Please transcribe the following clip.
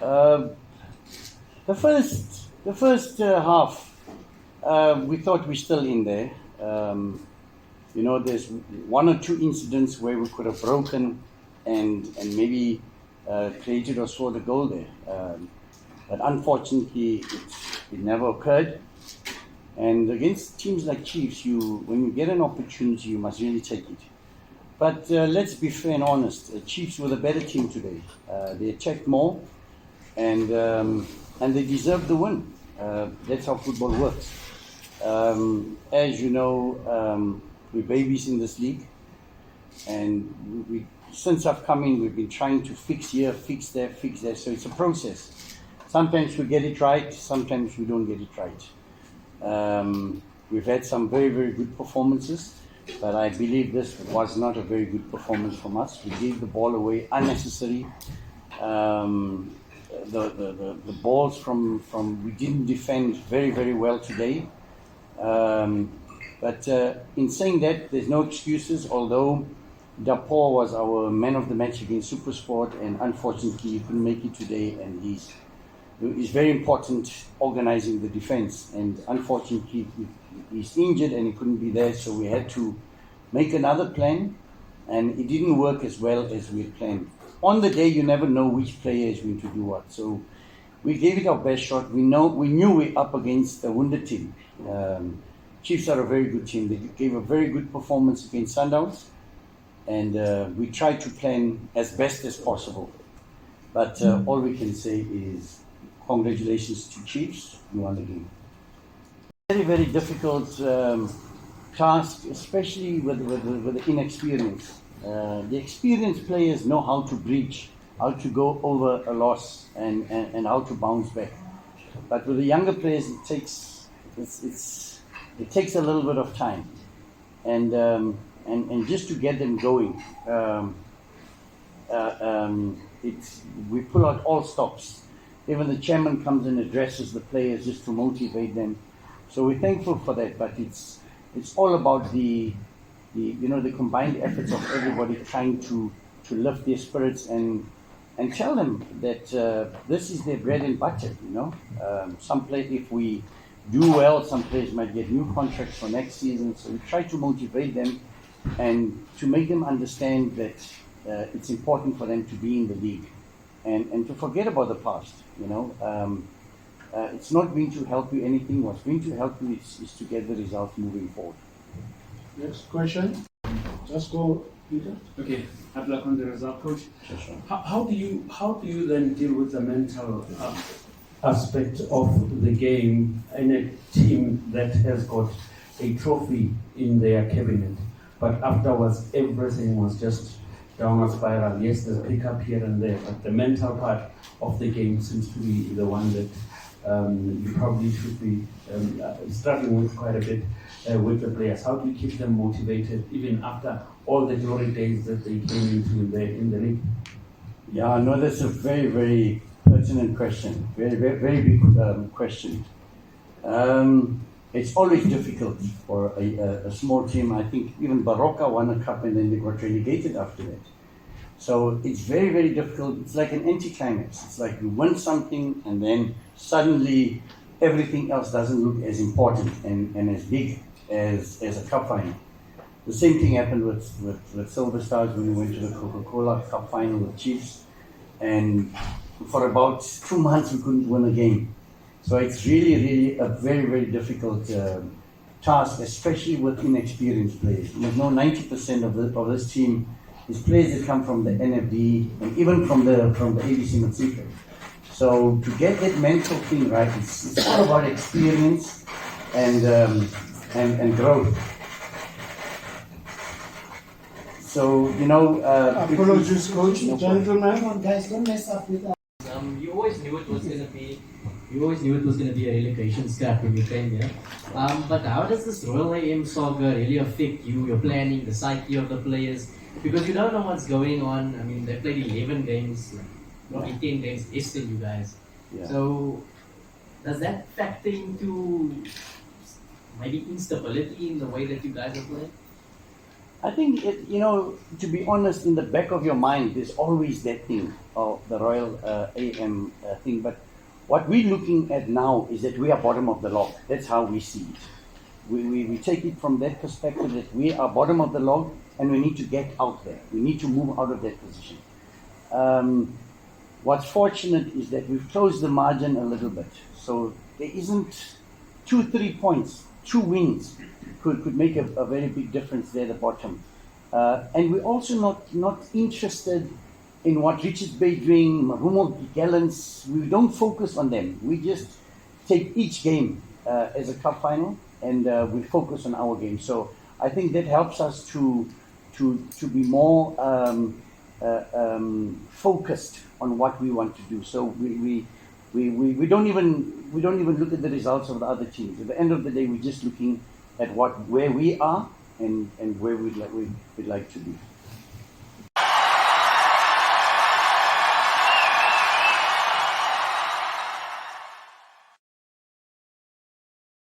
Uh, the first half, we thought we're still in there. There's one or two incidents where we could have broken and maybe created or scored a goal there. But unfortunately, it never occurred. And against teams like Chiefs, when you get an opportunity, you must really take it. But let's be fair and honest. Chiefs were the better team today. They attacked more, and they deserved the win. That's how football works. As you know, we're babies in this league, and since I've come in, we've been trying to fix here, fix there, fix there. So it's a process. Sometimes we get it right, sometimes we don't get it right. We've had some very, very good performances, but I believe this was not a very good performance from us. We gave the ball away unnecessary. The balls from we didn't defend very, very well today. But in saying that, there's no excuses, although Dapor was our man of the match against Supersport, and unfortunately he couldn't make it today, and he's very important organizing the defense, and unfortunately he's injured and he couldn't be there, so we had to make another plan, and it didn't work as well as we had planned. On the day, you never know which player is going to do what, so we gave it our best shot. We knew we're up against a wounded team. Chiefs are a very good team. They gave a very good performance against Sundowns, and we tried to plan as best as possible. But all we can say is congratulations to Chiefs. You won the game. Very, very difficult task, especially with the inexperience. The experienced players know how to breach, how to go over a loss, and how to bounce back. But with the younger players, it takes a little bit of time, and just to get them going. We pull out all stops. Even the chairman comes and addresses the players just to motivate them. So we're thankful for that. But it's all about the combined efforts of everybody trying to lift their spirits and tell them that this is their bread and butter. Some players, if we do well, some players might get new contracts for next season. So we try to motivate them and to make them understand that it's important for them to be in the league and to forget about the past. It's not going to help you anything. What's going to help you is to get the results moving forward. Next question. Just go, Peter. Okay, good luck on the result, coach. Sure. How do you then deal with the mental aspect of the game in a team that has got a trophy in their cabinet, but afterwards everything was just downward spiral? Yes, there's a pickup here and there, but the mental part of the game seems to be the one that you probably should be struggling with quite a bit with the players. How do you keep them motivated even after all the glory days that they came into in the league? Yeah, no, that's a very, very pertinent question. Very, very, very big question. It's always difficult for a small team. I think even Baroka won a cup and then they got relegated after that. So it's very, very difficult. It's like an anticlimax. It's like you win something and then suddenly everything else doesn't look as important and as big as a cup final. The same thing happened with Silver Stars when we went to the Coca-Cola Cup final with Chiefs, and for about 2 months we couldn't win a game. So it's really, really a very, very difficult task, especially with inexperienced players. You know, 90% of this team is players that come from the NFD and even from the ABC Matsika. So to get that mental thing right, it's all about experience and growth. So apologies, coach. Gentlemen. Come on, guys, don't mess up with us. You always knew it was going to be a relegation scrap when you came here. But how does this Royal AM saga really affect you, your planning, the psyche of the players? Because you don't know what's going on. I mean, they played 11 games, probably 10 games less than you guys. Yeah. So does that factor into maybe instability in the way that you guys are playing? I think, to be honest, in the back of your mind, there's always that thing of the Royal AM thing. But what we're looking at now is that we are bottom of the log. That's how we see it. We take it from that perspective that we are bottom of the log and we need to get out there. We need to move out of that position. What's fortunate is that we've closed the margin a little bit. So there isn't 2-3 points, 2 wins could make a very big difference there at the bottom. And we're also not interested in what Richards Bay doing, Marumo Gallants. We don't focus on them. We just take each game as a cup final, and we focus on our game. So I think that helps us to be more focused on what we want to do. So we don't even look at the results of the other teams. At the end of the day, we're just looking at where we are and where we'd like to be.